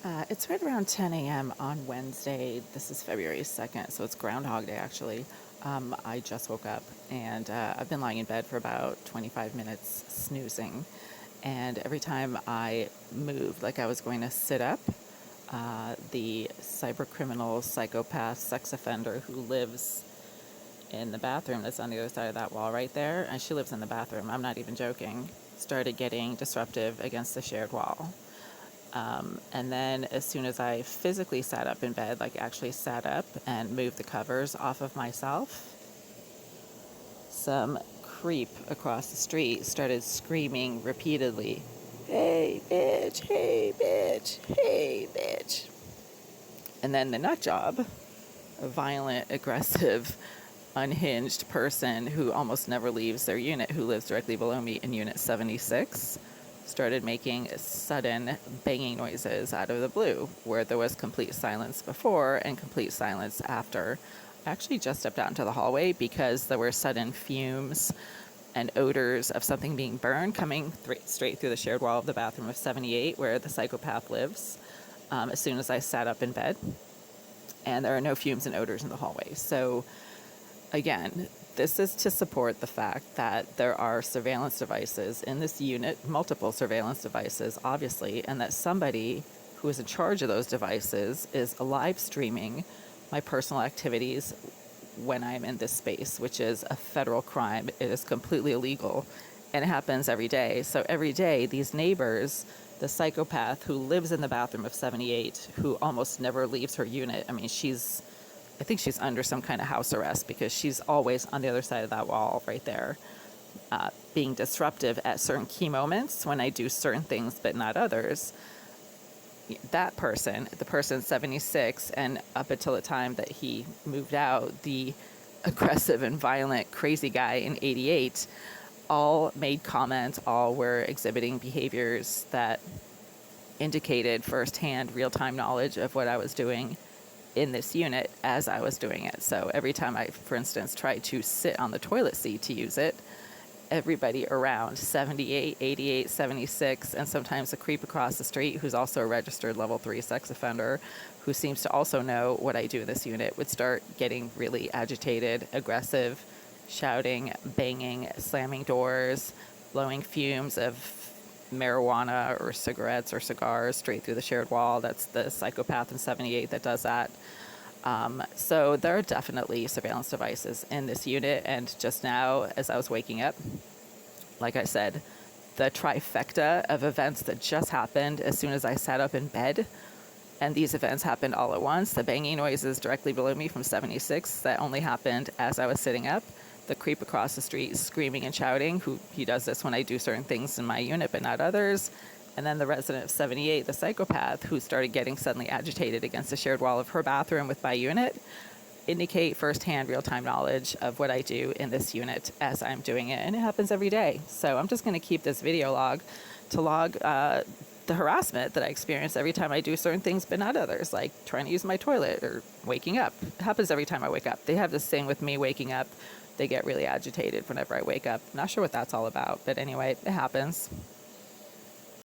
It's right around 10 a.m. on Wednesday. This is February 2nd, so it's Groundhog Day actually. I just woke up and I've been lying in bed for about 25 minutes snoozing. And every time I moved, like I was going to sit up, the cyber criminal, psychopath, sex offender who lives in the bathroom that's on the other side of that wall right there, and she lives in the bathroom, I'm not even joking, started getting disruptive against the shared wall. And then as soon as I physically sat up in bed, like actually sat up and moved the covers off of myself, some creep across the street started screaming repeatedly, "Hey, bitch, hey, bitch, hey, bitch." And then the nut job, a violent, aggressive, unhinged person who almost never leaves their unit, who lives directly below me in Unit 76, started making sudden banging noises out of the blue, where there was complete silence before and complete silence after. I actually just stepped out into the hallway because there were sudden fumes and odors of something being burned coming straight through the shared wall of the bathroom of 78, where the psychopath lives, as soon as I sat up in bed. And there are no fumes and odors in the hallway. So again, this is to support the fact that there are surveillance devices in this unit, multiple surveillance devices, obviously, and that somebody who is in charge of those devices is live streaming my personal activities when I'm in this space, which is a federal crime. It is completely illegal, and it happens every day. So every day, these neighbors, the psychopath who lives in the bathroom of 78, who almost never leaves her unit, I think she's under some kind of house arrest because she's always on the other side of that wall right there, being disruptive at certain key moments when I do certain things but not others. That person, the person 76, and up until the time that he moved out, the aggressive and violent crazy guy in 88, all made comments, all were exhibiting behaviors that indicated firsthand real-time knowledge of what I was doing in this unit as I was doing it. So every time I, for instance, tried to sit on the toilet seat to use it, everybody around 78, 88, 76, and sometimes a creep across the street who's also a registered level 3 sex offender who seems to also know what I do in this unit would start getting really agitated, aggressive, shouting, banging, slamming doors, blowing fumes of marijuana or cigarettes or cigars straight through the shared wall. That's the psychopath in 78 that does that. So there are definitely surveillance devices in this unit. And just now, as I was waking up, like I said, the trifecta of events that just happened as soon as I sat up in bed, and these events happened all at once. The banging noises directly below me from 76, that only happened as I was sitting up. The creep across the street screaming and shouting, he does this when I do certain things in my unit but not others. And then the resident of 78, the psychopath, who started getting suddenly agitated against the shared wall of her bathroom with my unit, indicate firsthand real-time knowledge of what I do in this unit as I'm doing it. And it happens every day. So I'm just going to keep this video log to log the harassment that I experience every time I do certain things but not others, like trying to use my toilet or waking up. It happens every time I wake up. They have this thing with me waking up. They get really agitated whenever I wake up. Not sure what that's all about, but anyway, it happens.